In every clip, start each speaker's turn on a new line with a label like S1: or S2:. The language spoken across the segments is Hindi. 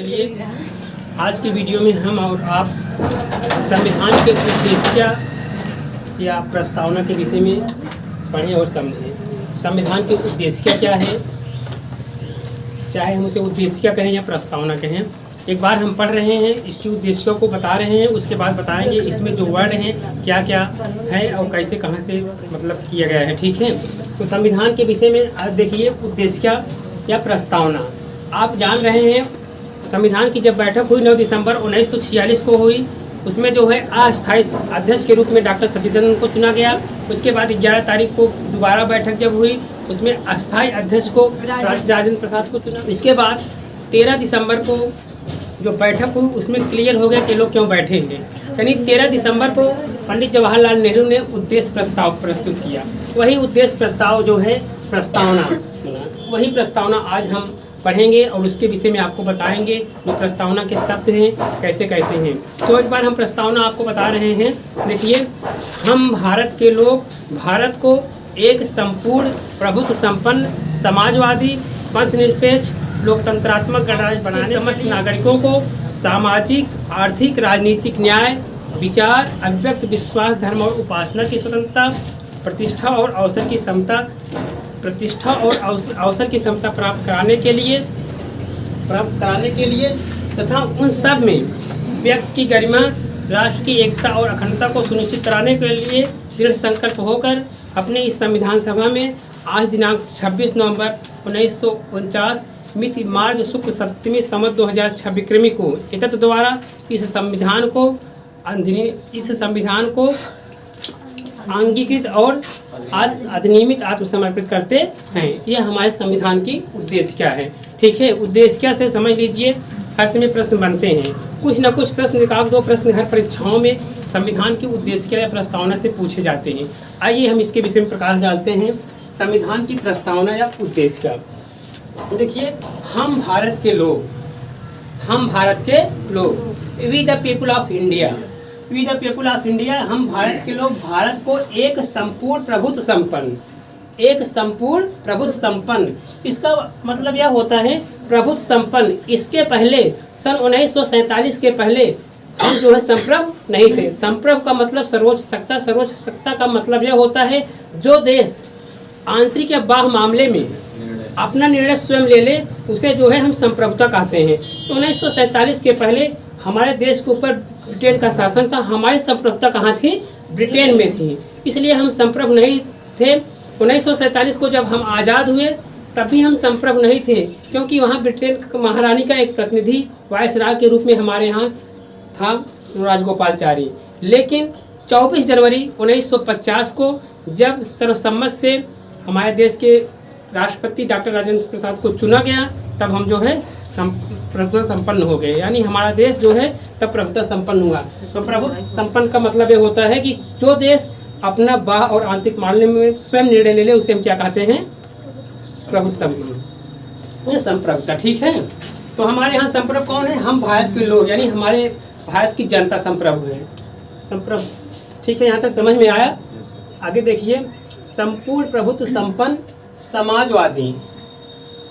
S1: चलिए आज की वीडियो में हम और आप संविधान के उद्देश्य या प्रस्तावना के विषय में पढ़ें और समझें। संविधान के उद्देश्य क्या है, चाहे हम उसे उद्देश्य कहें या प्रस्तावना कहें। एक बार हम पढ़ रहे हैं, इसके उद्देश्यों को बता रहे हैं, उसके बाद बताएंगे इसमें जो वर्ड हैं क्या क्या है और कैसे कहाँ से मतलब किया गया है। ठीक है, तो संविधान के विषय में आज देखिए उद्देश्य या प्रस्तावना। आप जान रहे हैं संविधान की जब बैठक हुई 9 दिसंबर 1946 को हुई, उसमें जो है अस्थायी अध्यक्ष के रूप में डॉक्टर सचिदानंद को चुना गया। उसके बाद 11 तारीख को दोबारा बैठक जब हुई, उसमें अस्थायी अध्यक्ष को राजेंद्र प्रसाद को चुना। इसके बाद 13 दिसंबर को जो बैठक हुई उसमें क्लियर हो गया कि लोग क्यों बैठे हैं। यानी 13 दिसंबर को पंडित जवाहरलाल नेहरू ने उद्देश्य प्रस्ताव प्रस्तुत किया। वही उद्देश्य प्रस्ताव जो है प्रस्तावना, वही प्रस्तावना आज हम पढ़ेंगे और उसके विषय में आपको बताएंगे कि प्रस्तावना के शब्द हैं कैसे कैसे हैं। तो एक बार हम प्रस्तावना आपको बता रहे हैं। देखिए, हम भारत के लोग भारत को एक संपूर्ण प्रभुत्व संपन्न समाजवादी पंथनिरपेक्ष लोकतंत्रात्मक गणराज्य बनाने, समस्त नागरिकों को सामाजिक आर्थिक राजनीतिक न्याय विचार अभिव्यक्त विश्वास धर्म और उपासना की स्वतंत्रता प्रतिष्ठा और अवसर की समता प्राप्त कराने के लिए तथा उन सब में व्यक्ति की गरिमा राष्ट्र की एकता और अखंडता को सुनिश्चित कराने के लिए दृढ़ संकल्प होकर अपने इस संविधान सभा में आज दिनांक 26 नवंबर 1949 मिति मार्ग शुक्ल सप्तमी संवत 2006 विक्रमी को एतत् द्वारा इस संविधान को अंगीकृत और अधिनियमित आत्मसमर्पित करते हैं। यह हमारे संविधान की उद्देश्य क्या है। ठीक है, उद्देश्य क्या से समझ लीजिए। हर समय प्रश्न बनते हैं, कुछ न कुछ प्रश्न, एक दो प्रश्न हर परीक्षाओं में संविधान की उद्देश्य या प्रस्तावना से पूछे जाते हैं। आइए हम इसके विषय में प्रकाश डालते हैं। संविधान की प्रस्तावना या उद्देश्य क्या। देखिए, हम भारत के लोग we the people of India, हम भारत के लोग भारत को एक संपूर्ण प्रभुत्व संपन्न, इसका मतलब यह होता है प्रभुत्व संपन्न। इसके पहले सन 1947 के पहले हम जो है संप्रभु नहीं थे। संप्रभु का मतलब सर्वोच्च सत्ता का मतलब यह होता है जो देश आंतरिक या बाह्य मामले में अपना निर्णय स्वयं ले ले, उसे जो है हम संप्रभुता कहते हैं। तो 1947 के पहले हमारे देश के ऊपर ब्रिटेन का शासन था। हमारी संप्रभुता कहाँ थी? ब्रिटेन में थी। इसलिए हम संप्रभु नहीं थे। 1947 को जब हम आज़ाद हुए तब भी हम संप्रभु नहीं थे, क्योंकि वहाँ ब्रिटेन महारानी का एक प्रतिनिधि वायसराय के रूप में हमारे यहाँ था, राजगोपालचारी। लेकिन 24 जनवरी 1950 को जब सर्वसम्मत से हमारे देश के राष्ट्रपति डॉक्टर राजेंद्र प्रसाद को चुना गया, तब हम जो है प्रभुत्व संपन्न हो गए। यानी हमारा देश जो है तब प्रभुत्व संपन्न हुआ। तो प्रभुत्व संपन्न का मतलब ये होता है कि जो देश अपना बाह्य और आंतरिक मामले में स्वयं निर्णय ले ले, उसे हम क्या कहते हैं? प्रभुत्व संपन्न, ये संप्रभुता। ठीक है, तो हमारे यहाँ संप्रभु कौन है? हम भारत के लोग, यानी हमारे भारत की जनता संप्रभु है। संप्रभु, ठीक है, यहाँ तक समझ में आया। आगे देखिए, संपूर्ण प्रभुत्व संपन्न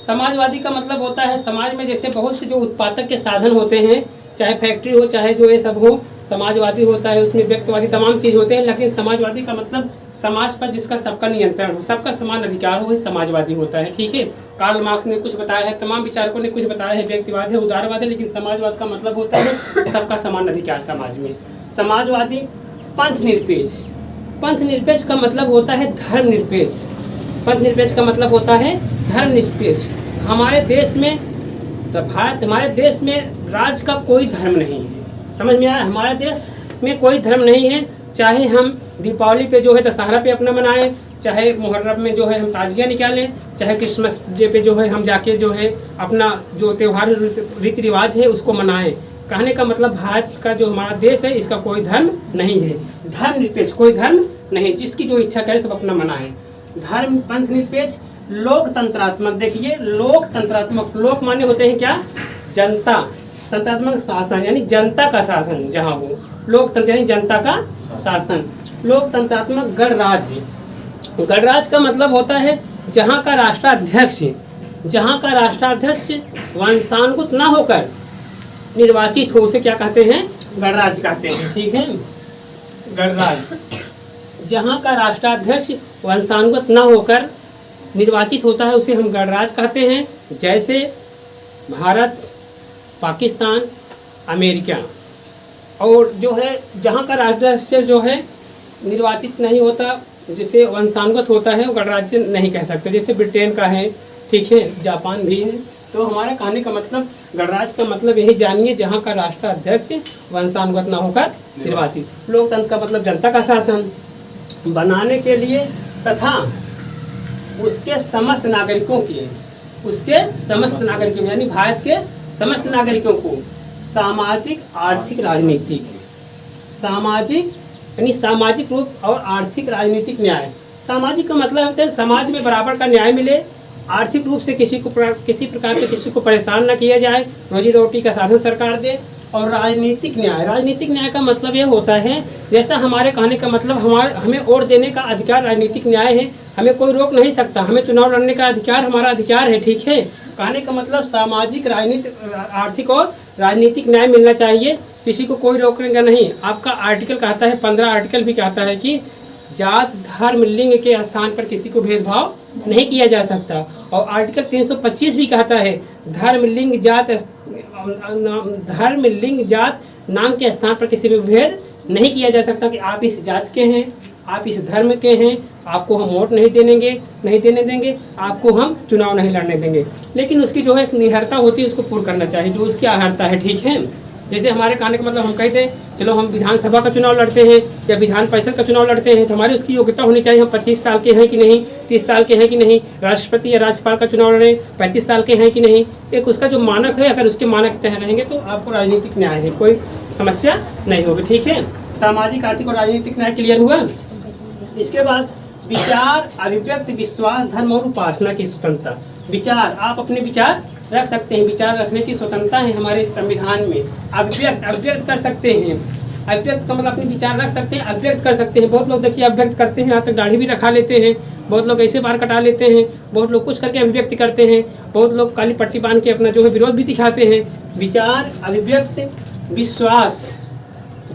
S1: समाजवादी का मतलब होता है समाज में जैसे बहुत से जो उत्पादक के साधन होते हैं, चाहे फैक्ट्री हो चाहे जो ये सब हो, समाजवादी होता है। उसमें व्यक्तिवादी तमाम चीज़ होते हैं, लेकिन समाजवादी का मतलब समाज पर जिसका सबका नियंत्रण हो, सबका समान अधिकार हो, वही समाजवादी होता है। ठीक है, कार्ल मार्क्स ने कुछ बताया है, तमाम विचारकों ने कुछ बताया है, व्यक्तिवाद है, उदारवाद है, लेकिन समाजवाद का मतलब होता है सबका समान अधिकार समाज में। समाजवादी पंथनिरपेक्ष का मतलब होता है धर्मनिरपेक्ष। पंथनिरपेक्ष का मतलब होता है धर्मनिरपेक्ष। हमारे देश में राज का कोई धर्म नहीं है। समझ में आया? हमारे देश में कोई धर्म नहीं है। चाहे हम दीपावली पे जो है दशहरा पे अपना मनाएं, चाहे मुहर्रम में जो है हम ताजिया निकालें, चाहे क्रिसमस डे पे जो है हम जाके जो है अपना जो त्यौहार रीति रिवाज है उसको मनाएं। कहने का मतलब भारत का जो हमारा देश है इसका कोई धर्म नहीं है। धर्मनिरपेक्ष कोई धर्म नहीं, जिसकी जो इच्छा करे सब अपना मनाएं। धर्म पंथनिरपेक्ष लोकतंत्रात्मक। देखिए, लोकतंत्रात्मक, लोक माने होते हैं क्या? जनता। तंत्रात्मक शासन यानी जनता का शासन जहाँ हो, लोकतंत्र यानी जनता का शासन। लोकतंत्रात्मक गणराज्य, गणराज्य का मतलब होता है जहाँ का राष्ट्राध्यक्ष वंशानुगत न होकर निर्वाचित हो उसे क्या कहते हैं? गणराज्य कहते हैं। ठीक है, गणराज्य। जहाँ का राष्ट्राध्यक्ष वंशानुगत न होकर निर्वाचित होता है उसे हम गणराज्य कहते हैं। जैसे भारत, पाकिस्तान, अमेरिका। और जो है जहाँ का राष्ट्राध्यक्ष जो है निर्वाचित नहीं होता, जिसे वंशानुगत होता है, वो गणराज्य नहीं कह सकते। जैसे ब्रिटेन का है, ठीक है, जापान भी है। तो हमारा कहने का मतलब, गणराज्य का मतलब यही जानिए, जहाँ का राष्ट्राध्यक्ष वंशानुगत न होकर निर्वाचित। लोकतंत्र का मतलब जनता का शासन बनाने के लिए तथा उसके समस्त नागरिकों की, यानी भारत के समस्त नागरिकों को सामाजिक, आर्थिक, राजनीतिक, यानी सामाजिक रूप और आर्थिक राजनीतिक न्याय। सामाजिक का मतलब होता है समाज में बराबर का न्याय मिले, आर्थिक रूप से किसी प्रकार से किसी को परेशान न किया जाए, रोजी रोटी का साधन सरकार दे। और राजनीतिक न्याय का मतलब ये होता है, जैसा हमारे कहने का मतलब हमें वोट देने का अधिकार राजनीतिक न्याय है, हमें कोई रोक नहीं सकता, हमें चुनाव लड़ने का अधिकार हमारा अधिकार है। ठीक है, कहने का मतलब सामाजिक, राजनीतिक, आर्थिक और राजनीतिक न्याय मिलना चाहिए, किसी को कोई रोकेगा नहीं। आपका आर्टिकल कहता है, 15 आर्टिकल भी कहता है कि जात, धर्म, लिंग के स्थान पर किसी को भेदभाव नहीं किया जा सकता। और आर्टिकल 325 भी कहता है धर्म, लिंग, जात, नाम के स्थान पर किसी भी भेद नहीं किया जा सकता कि आप इस जात के हैं, आप इस धर्म के हैं, आपको हम वोट नहीं देने देंगे, आपको हम चुनाव नहीं लड़ने देंगे। लेकिन उसकी जो है एक निहरता होती है, उसको पूर्ण करना चाहिए, जो उसकी अर्हता है। ठीक है, जैसे हमारे कहने का मतलब हम कहते हैं चलो हम विधानसभा का चुनाव लड़ते हैं या विधान परिषद का चुनाव लड़ते हैं, तो हमारी उसकी योग्यता होनी चाहिए, हम 25 साल के हैं कि नहीं, 30 साल के हैं कि नहीं। राष्ट्रपति या राज्यपाल का चुनाव लड़ें, 35 साल के हैं कि नहीं। एक उसका जो मानक है, अगर उसके मानक तय रहेंगे तो आपको राजनीतिक न्याय है, कोई समस्या नहीं होगी। ठीक है, सामाजिक, आर्थिक और राजनीतिक न्याय क्लियर हुआ। इसके बाद विचार, अभिव्यक्ति, विश्वास, धर्म और उपासना की स्वतंत्रता। विचार, आप अपने विचार रख सकते हैं, विचार रखने की स्वतंत्रता है हमारे संविधान में। अभिव्यक्त कर सकते हैं, अभिव्यक्त का मतलब अपने विचार रख सकते हैं, अभिव्यक्त कर सकते हैं। बहुत लोग देखिए अभिव्यक्त करते हैं, यहाँ तक दाढ़ी भी रखा लेते हैं, बहुत लोग ऐसे बाल कटा लेते हैं, बहुत लोग कुछ करके अभिव्यक्ति करते हैं, बहुत लोग काली पट्टी बांध के अपना जो है विरोध भी दिखाते हैं। विचार, अभिव्यक्ति, विश्वास,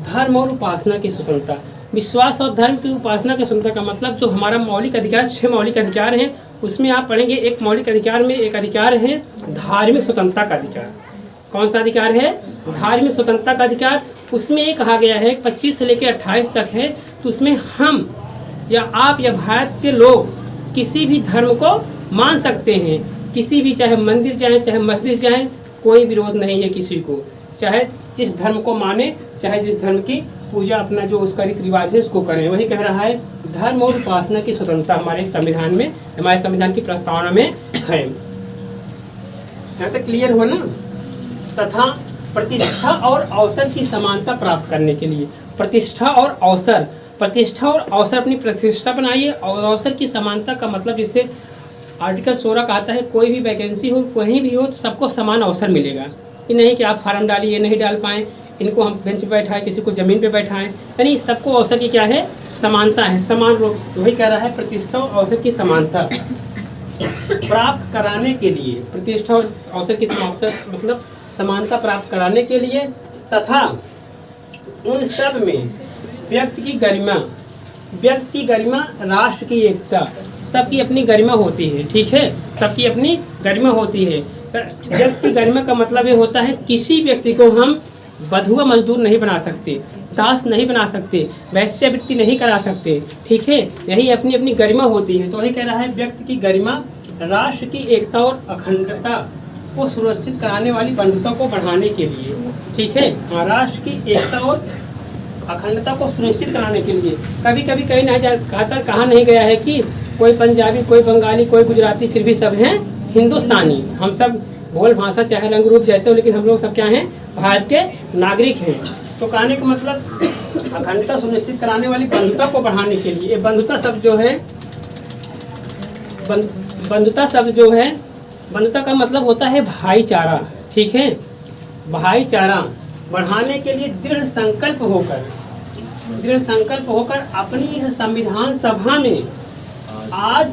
S1: धर्म और उपासना की स्वतंत्रता। विश्वास और धर्म की उपासना की स्वतंत्रता का मतलब जो हमारा मौलिक अधिकार, 6 मौलिक अधिकार हैं, उसमें आप पढ़ेंगे एक मौलिक अधिकार में एक अधिकार है धार्मिक स्वतंत्रता का अधिकार। कौन सा अधिकार है? धार्मिक स्वतंत्रता का अधिकार। उसमें ये कहा गया है 25 से लेकर 28 तक है, तो उसमें हम या आप या भारत के लोग किसी भी धर्म को मान सकते हैं, किसी भी, चाहे मंदिर जाएं, चाहे मस्जिद जाएं, कोई विरोध नहीं है किसी को, चाहे जिस धर्म को माने, चाहे जिस धर्म की पूजा, अपना जो उसका रीति रिवाज है उसको करें। वही कह रहा है धर्म और उपासना की स्वतंत्रता हमारे संविधान में, हमारे संविधान की प्रस्तावना में है। यहाँ तक क्लियर हुआ ना। तथा प्रतिष्ठा और अवसर की समानता प्राप्त करने के लिए, प्रतिष्ठा और अवसर, अपनी प्रतिष्ठा बनाइए। और अवसर की समानता का मतलब, जिससे आर्टिकल 16 कहता है कोई भी वैकेंसी हो, कहीं भी हो, तो सबको समान अवसर मिलेगा। ये नहीं कि आप फार्म डालिए, ये नहीं डाल पाएँ, इनको हम बेंच पे बैठाएं, किसी को ज़मीन पे बैठाएं, यानी सबको अवसर की क्या है? समानता है, समान रूप से। वही कह रहा है प्रतिष्ठा और अवसर की समानता प्राप्त कराने के लिए, प्रतिष्ठा और अवसर की समानता मतलब समानता प्राप्त कराने के लिए, तथा उन सब में व्यक्ति की गरिमा, राष्ट्र की एकता, सबकी अपनी गरिमा होती है। ठीक है, सबकी अपनी गरिमा होती है। व्यक्ति की गरिमा का मतलब ये होता है किसी व्यक्ति को हम बंधुआ मजदूर नहीं बना सकते, दास नहीं बना सकते, वैश्यावृत्ति नहीं करा सकते। ठीक है, यही अपनी अपनी गरिमा होती है। तो वही कह रहा है व्यक्ति की गरिमा, राष्ट्र की एकता और अखंडता को सुरक्षित कराने वाली बंधुता को बढ़ाने के लिए। ठीक है, राष्ट्र की एकता और अखंडता को सुनिश्चित कराने के लिए। कभी कभी कहीं नहीं कहा नहीं गया है कि कोई पंजाबी, कोई बंगाली, कोई गुजराती, फिर भी सब हैं हिंदुस्तानी। हम सब बोल भाषा चाहे रंग रूप जैसे हो, लेकिन हम लोग सब क्या हैं? भारत के नागरिक हैं। तो कहने का मतलब अखंडता सुनिश्चित कराने वाली बंधुता को बढ़ाने के लिए। बंधुता शब्द जो है बंधुता का मतलब होता है भाईचारा। ठीक है, भाईचारा बढ़ाने के लिए दृढ़ संकल्प होकर अपनी इस संविधान सभा में आज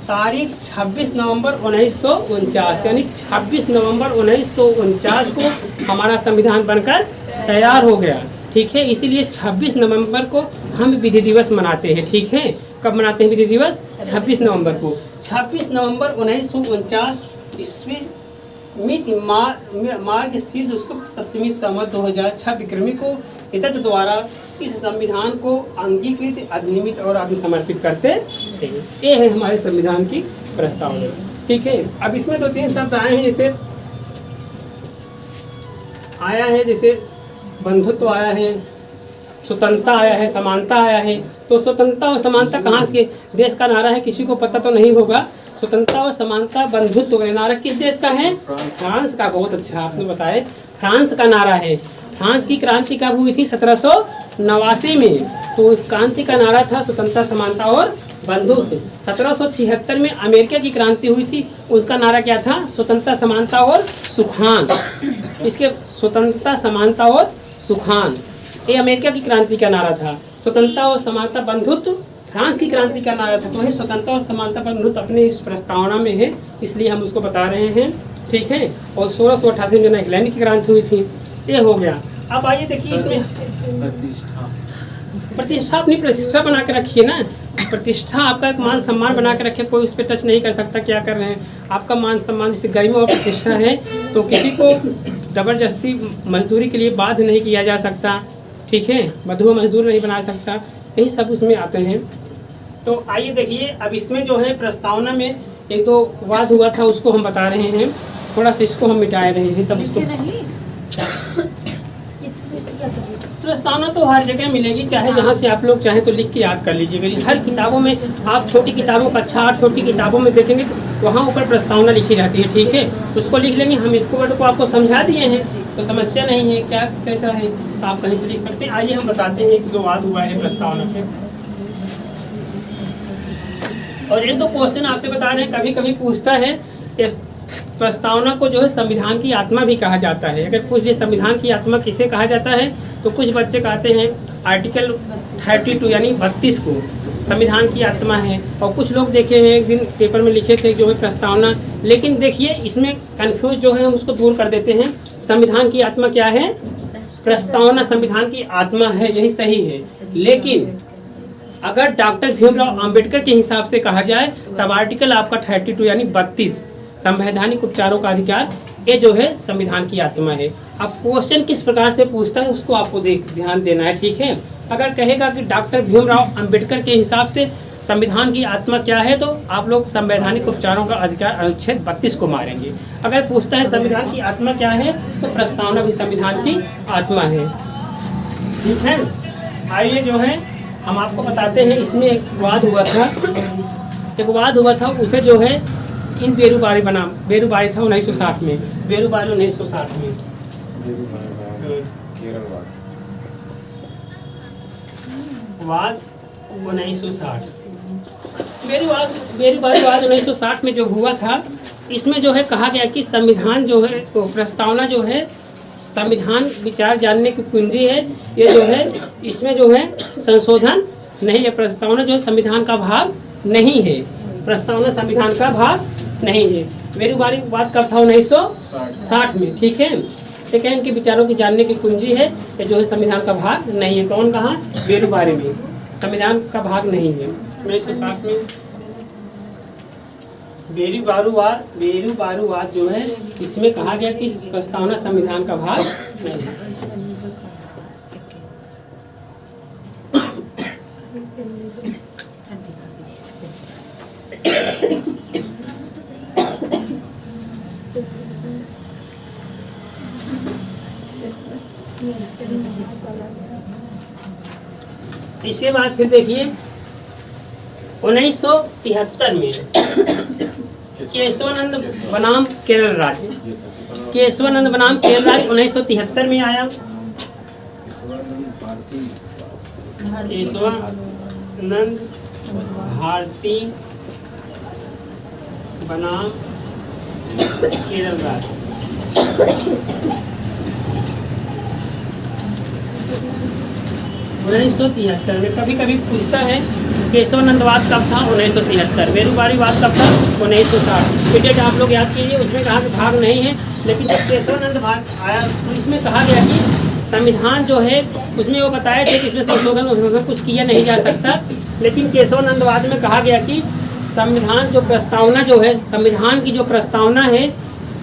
S1: तारीख 26 नवंबर 1949, यानी 26 नवंबर 1949 को हमारा संविधान बनकर तैयार हो गया। ठीक है, इसीलिए 26 नवंबर को हम विधि दिवस मनाते हैं। ठीक है, कब मनाते हैं विधि दिवस? 26 नवंबर को। 26 नवंबर 1949 ईस्वी मिति मार्ग शीर्ष सप्तमी संवत 2006 विक्रमी को इतत द्वारा इस संविधान को अंगीकृत, अधिनियमित और आत्मसमर्पित करते हैं। ये है हमारे संविधान की प्रस्तावना। ठीक है, अब इसमें 2-3 शब्द आए हैं, जैसे आया है, जैसे बंधुत्व आया है, स्वतंत्रता आया है, समानता आया है। तो स्वतंत्रता और समानता कहाँ के देश का नारा है? किसी को पता तो नहीं होगा। स्वतंत्रता और समानता, बंधुत्व का नारा किस देश का है? फ्रांस का। बहुत अच्छा आपने बताया, फ्रांस का नारा है। फ्रांस की क्रांति कब हुई थी? 1789 में। तो उस क्रांति का नारा था स्वतंत्रता, समानता और बंधुत्व। 1776 में अमेरिका की क्रांति हुई थी, उसका नारा क्या था? स्वतंत्रता, समानता और सुखान। इसके स्वतंत्रता, समानता और सुखान, ये अमेरिका की क्रांति का नारा था। स्वतंत्रता और समानता, बंधुत्व फ्रांस की क्रांति का नारा था। तो वही स्वतंत्रता और समानता, बंधुत्व अपने इस प्रस्तावना में है, इसलिए हम उसको बता रहे हैं। ठीक है, और 1688 में इंग्लैंड की क्रांति हुई थी। ये हो गया। अब आइए देखिए, इसमें प्रतिष्ठा, अपनी प्रतिष्ठा बना के रखिए ना। प्रतिष्ठा आपका एक मान सम्मान बना के रखिए, कोई उस पर टच नहीं कर सकता। क्या कर रहे हैं? आपका मान सम्मान, जैसे गरिमा और प्रतिष्ठा है, तो किसी को ज़बरदस्ती मजदूरी के लिए बाध्य नहीं किया जा सकता। ठीक है, बंधुआ मजदूर नहीं बना सकता। यही सब उसमें आते हैं। तो आइए देखिए, अब इसमें जो है प्रस्तावना में एक दो वाद हुआ था, उसको हम बता रहे हैं। थोड़ा सा इसको हम मिटा रहे हैं, तब उसको प्रस्तावना तो हर जगह मिलेगी, चाहे जहाँ से आप लोग चाहें तो लिख के याद कर लीजिएगा। हर किताबों में, आप छोटी किताबों का 8 छोटी किताबों में देखेंगे तो वहाँ ऊपर प्रस्तावना लिखी रहती है। ठीक है, उसको लिख लेंगे। हम इसको वर्ड को आपको समझा दिए हैं, तो समस्या नहीं है। क्या कैसा है तो आप कहीं से लिख सकते हैं। आइए हम बताते हैं, एक दो वाद हुआ है प्रस्तावना पे, और एक दो क्वेश्चन आपसे बता रहे हैं। कभी कभी पूछता है, प्रस्तावना को जो है संविधान की आत्मा भी कहा जाता है। अगर पूछ लिए संविधान की आत्मा किसे कहा जाता है, तो कुछ बच्चे कहते हैं आर्टिकल 32 यानी 32 को संविधान की आत्मा है। और कुछ लोग देखे हैं, एक दिन पेपर में लिखे थे जो है प्रस्तावना। लेकिन देखिए, इसमें कन्फ्यूज जो है हम उसको दूर कर देते हैं। संविधान की आत्मा क्या है? प्रस्तावना संविधान की आत्मा है, यही सही है। लेकिन अगर डॉक्टर भीमराव अंबेडकर के हिसाब से कहा जाए, तब आर्टिकल आपका 32 यानी 32 संवैधानिक उपचारों का अधिकार, ये जो है संविधान की आत्मा है। अब क्वेश्चन किस प्रकार से पूछता है उसको आपको ध्यान देना है। ठीक है, अगर कहेगा कि डॉक्टर भीमराव अंबेडकर के हिसाब से संविधान की आत्मा क्या है, तो आप लोग संवैधानिक उपचारों का अधिकार अनुच्छेद 32 को मारेंगे। अगर पूछता है संविधान की आत्मा क्या है, तो प्रस्तावना भी संविधान की आत्मा है। ठीक है, आइए जो है हम आपको बताते हैं। इसमें एक वाद हुआ था, उसे जो है इन बेरूबारी बनाम, बेरूबारी था 1960 में, बेरूबारी 1960 में, वाद 1960, बेरूबारी वाद 1960 में जो हुआ था, इसमें जो है कहा गया कि संविधान जो है, तो प्रस्तावना जो है संविधान विचार जानने की कुंजी है। ये जो है, इसमें जो है संशोधन नहीं है। प्रस्तावना जो है संविधान का भाग नहीं है। प्रस्तावना संविधान का भाग नहीं है। बेरूबारी वाद कब था? 1960 में। ठीक है, लेकिन इनके विचारों की जानने की कुंजी है, ये जो है संविधान का भाग नहीं है। कौन कहा? बेरूबारी में संविधान का भाग नहीं है। 1960 में बेरूबारूवाद जो है, इसमें कहा गया कि प्रस्तावना संविधान का भाग नहीं है। इसके बाद फिर देखिए 1973 में केशवानंद बनाम केरल राज्य, केशवानंद बनाम केरल राज्य 1973 में आया। केशवानंद भारती बनाम केरल राज्य। 1973 में। कभी कभी पूछता है केशवानंदवाद कब था, 1973। बेरुबारीवाद कब था, 1960। ये डेट आप लोग याद कीजिए। उसमें कहा कि भाग नहीं है, लेकिन जब केशवानंद भाग आया तो इसमें कहा गया कि संविधान जो है उसमें वो बताए थे कि इसमें संशोधन कुछ किया नहीं जा सकता, लेकिन केशवानंदवाद में कहा गया कि संविधान जो प्रस्तावना जो है, संविधान की जो प्रस्तावना है,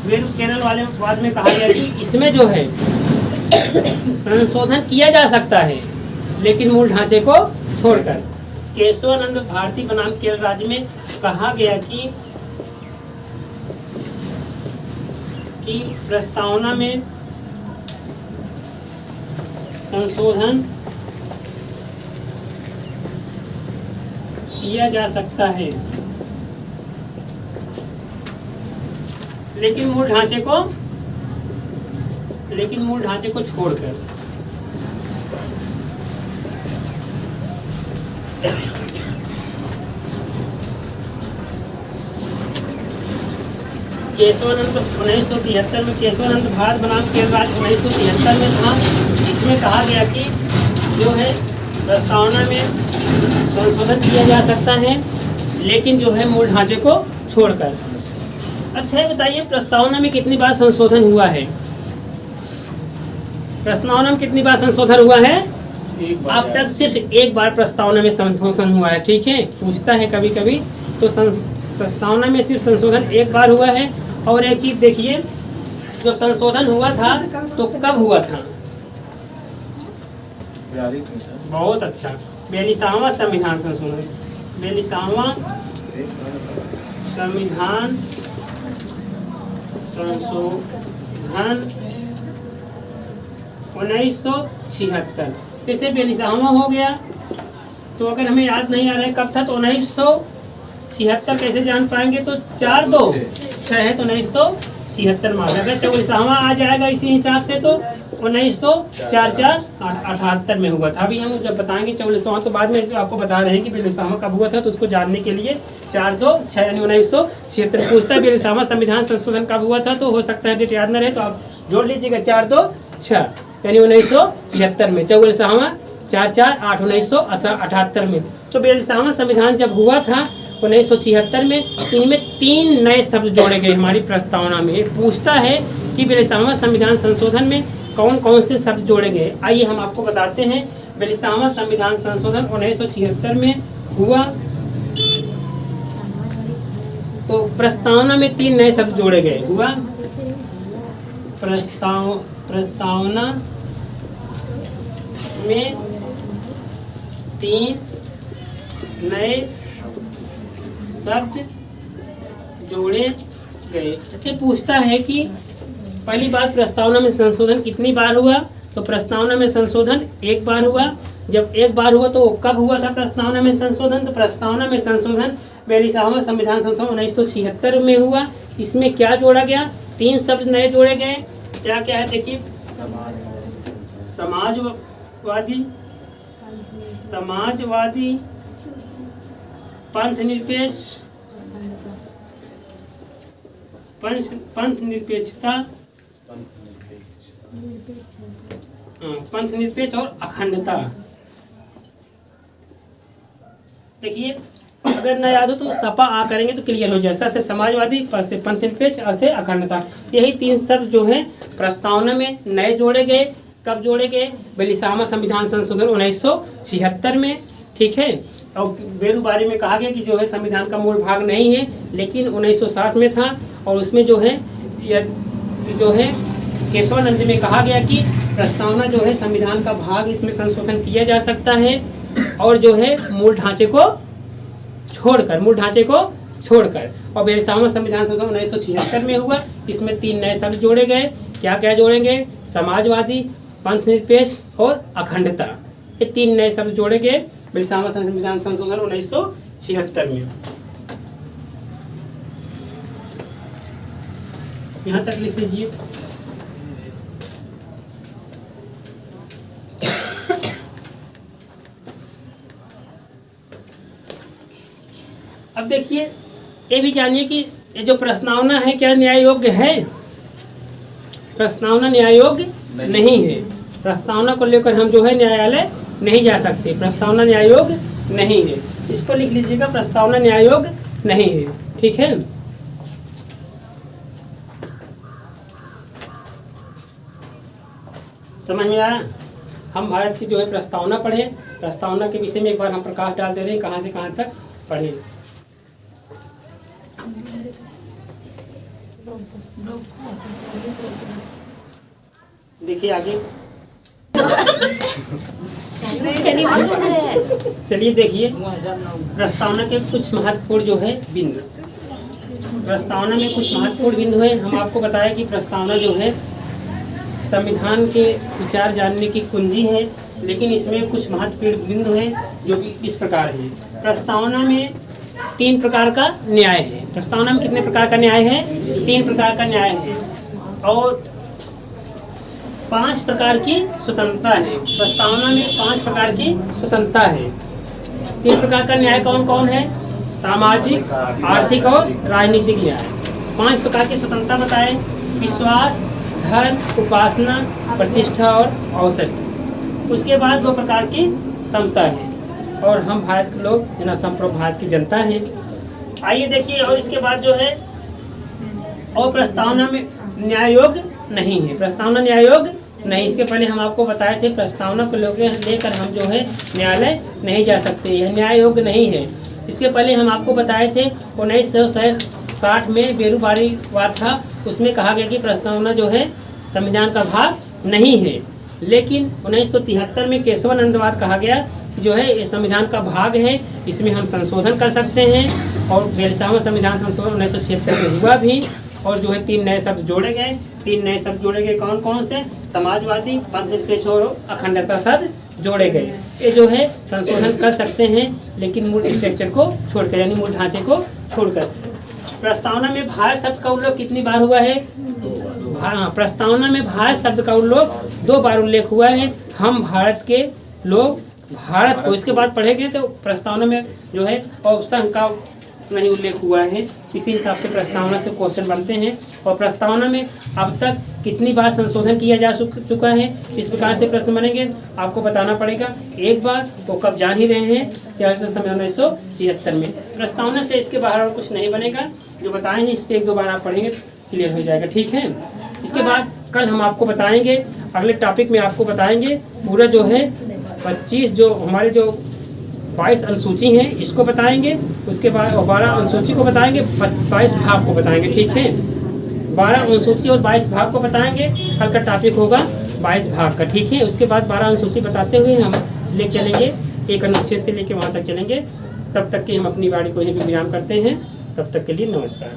S1: केरल वाले वाद में कहा गया कि इसमें जो है संशोधन किया जा सकता है, लेकिन मूल ढांचे को छोड़कर। केशवानंद भारती बनाम केरल राज्य में कहा गया कि प्रस्तावना में संशोधन किया जा सकता है, लेकिन मूल ढांचे को छोड़कर। केशवानंद 1973 में, केशवानंद भारत बनाम केरल राज्य 1973 में था। इसमें कहा गया कि जो है प्रस्तावना में संशोधन किया जा सकता है, लेकिन जो है मूल ढांचे को छोड़कर। अच्छा है, बताइए प्रस्तावना में कितनी बार संशोधन हुआ है? प्रस्तावना में कितनी बार संशोधन हुआ है? अब तक सिर्फ एक बार प्रस्तावना में संशोधन हुआ है। ठीक है, पूछता है कभी कभी, तो प्रस्तावना में सिर्फ संशोधन एक बार हुआ है। और एक चीज देखिए, जब संशोधन हुआ था तो कब हुआ था?
S2: 42 में सर।
S1: बहुत अच्छा, 42वां संविधान संशोधन, 42वां संविधान संशोधन 1976। इसे 42वां हो गया। तो अगर हमें याद नहीं आ रहा है कब था, तो 1976 कैसे जान पाएंगे? तो 4-2-6 है, तो 1976 में। अगर 44वां आ जाएगा इसी हिसाब से, तो 1944-48 में हुआ था। अभी हम जब बताएंगे 44वां, तो बाद में आपको बता रहे हैं कि 42वां कब हुआ था, तो उसको जानने के लिए 4-2-6 यानी 1976 पूछता है 42वां संविधान संशोधन कब हुआ था। तो हो सकता है डेट याद न रहे, तो आप जोड़ लीजिएगा 4-2-6 यानी 1976 में। 44वां 4-4-8 1978 में। तो 42वां संविधान जब हुआ था 1976 में, इनमें 3 नए शब्द जोड़े गए हमारी प्रस्तावना में। पूछता है कि 42वां संविधान संशोधन में कौन कौन से शब्द जोड़े गए। आइए हम आपको बताते हैं। 42वां संविधान संशोधन 1976 में हुआ, तो प्रस्तावना में 3 नए शब्द जोड़े गए। हुआ प्रस्तावना में 3 नए शब्द जोड़े गए। तो पूछता है कि पहली बात, प्रस्तावना में संशोधन कितनी बार हुआ? तो प्रस्तावना में संशोधन एक बार हुआ। जब एक बार हुआ तो क्या हुआ था प्रस्तावना में संशोधन? तो प्रस्तावना में संशोधन 42वां संविधान संशोधन 1976 में हुआ। इसमें क्या जोड़ा गया? 3 शब्द नए जोड़े गए। क्या क्या है देखिए, समाजवादी, पंथ निरपेक्षता, पंथ निरपेक्ष और अखंडता। देखिए, अगर ना याद हो तो सपा आ करेंगे तो क्लियर हो जाए। स से समाजवादी, प से पंथ निरपेक्ष, अ से अखंडता। यही 3 शब्द जो है प्रस्तावना में नए जोड़े गए। कब जोड़े गए? 42वां संविधान संशोधन 1976 में। ठीक है, और बेरुबारी में कहा गया कि जो है संविधान का मूल भाग नहीं है, लेकिन 1960 में था। और उसमें जो है केशवानंद में कहा गया कि प्रस्तावना जो है संविधान का भाग, इसमें संशोधन किया जा सकता है, और जो है मूल ढांचे को छोड़कर। और 42वां संविधान संशोधन 1976 में हुआ। इसमें 3 नए शब्द जोड़े गए। क्या क्या जोड़ेंगे? समाजवादी, पंथ निरपेक्ष और अखंडता। ये 3 नए शब्द जोड़े गए 42वां संविधान संशोधन 1976 में। यहाँ तक लिख लीजिए। अब देखिए, ये भी जानिए कि ये जो प्रस्तावना है क्या न्याय योग्य है? प्रस्तावना न्याय योग्य नहीं है। प्रस्तावना को लेकर हम जो है न्यायालय नहीं जा सकते, प्रस्तावना न्याय योग्य नहीं है। इसको लिख लीजिएगा, प्रस्तावना न्याय योग्य नहीं है। ठीक है, समझ में आया। हम भारत की जो है प्रस्तावना पढ़े, प्रस्तावना के विषय में एक बार हम प्रकाश डाल दे रहे हैं, कहाँ से कहाँ तक पढ़े। देखिए आगे, चलिए देखिए, प्रस्तावना के कुछ महत्वपूर्ण जो है बिंदु, प्रस्तावना में कुछ महत्वपूर्ण बिंदु है। हम आपको बताया कि प्रस्तावना जो है संविधान के विचार जानने की कुंजी है, लेकिन इसमें कुछ महत्वपूर्ण बिंदु हैं जो कि इस प्रकार है। प्रस्तावना में 3 प्रकार का न्याय है। प्रस्तावना में कितने प्रकार का न्याय है? 3 प्रकार का न्याय है और 5 प्रकार की स्वतंत्रता है। प्रस्तावना में 5 प्रकार की स्वतंत्रता है। 3 प्रकार का न्याय कौन कौन है? सामाजिक, आर्थिक और राजनीतिक न्याय। 5 प्रकार की स्वतंत्रता बताएं: विश्वास, धर्म, उपासना, प्रतिष्ठा और अवसर। उसके बाद 2 प्रकार की समता है और हम भारत के लोग जना संप्रभु भारत की जनता है। आइए देखिए, और इसके बाद जो है और प्रस्तावना में न्याय योग्य नहीं है। प्रस्तावना न्याय योग्य नहीं, इसके पहले हम आपको बताए थे प्रस्तावना को लेकर हम जो है न्यायालय नहीं जा सकते, यह न्याय योग्य नहीं है। इसके पहले हम आपको बताए थे 1960 में बेरूबारीवाद था, उसमें कहा गया कि प्रस्तावना जो है संविधान का भाग नहीं है। लेकिन 1973 में केशवानंदवाद कहा गया कि जो है ये संविधान का भाग है, इसमें हम संशोधन कर सकते हैं। और 42वां संविधान संशोधन 1976 में हुआ भी, और जो है 3 नए शब्द जोड़े गए। 3 नए शब्द जोड़े गए, कौन कौन से? समाजवादी, पंथनिरपेक्ष और अखंडता शब्द जोड़े गए। ये जो है संशोधन कर सकते हैं, लेकिन मूल स्ट्रक्चर को छोड़कर, यानी मूल ढांचे को छोड़कर। प्रस्तावना में भारत शब्द का उल्लेख कितनी बार हुआ है? प्रस्तावना में भारत शब्द का उल्लेख 2 बार उल्लेख हुआ है। हम भारत के लोग भारत को, इसके बाद पढ़ेंगे तो प्रस्तावना में जो है औपसंघ का नहीं उल्लेख हुआ है। इसी हिसाब से प्रस्तावना से क्वेश्चन बनते हैं। और प्रस्तावना में अब तक कितनी बार संशोधन किया जा चुका है, इस प्रकार से प्रश्न बनेंगे। आपको बताना पड़ेगा एक बार, तो कब जान ही रहे हैं कि 1976 में। प्रस्तावना से इसके बाहर और कुछ नहीं बनेगा, जो बताए हैं इस पर 1-2 बार आप पढ़ेंगे क्लियर हो जाएगा। ठीक है, इसके बाद कल हम आपको बताएंगे, अगले टॉपिक में आपको बताएंगे पूरा जो है 25 जो हमारे जो 22 अनुसूची हैं इसको बताएंगे। उसके बाद 12 अनुसूची को बताएंगे, 22 भाग को बताएंगे। ठीक है, 12 अनुसूची और 22 भाग को बताएंगे। कल का टॉपिक होगा 22 भाग का। ठीक है, उसके बाद 12 अनुसूची बताते हुए हम ले चलेंगे, एक अनुच्छेद से लेके वहाँ तक चलेंगे। तब तक कि हम अपनी वाणी को यहीं पे विराम करते हैं। तब तक के लिए नमस्कार।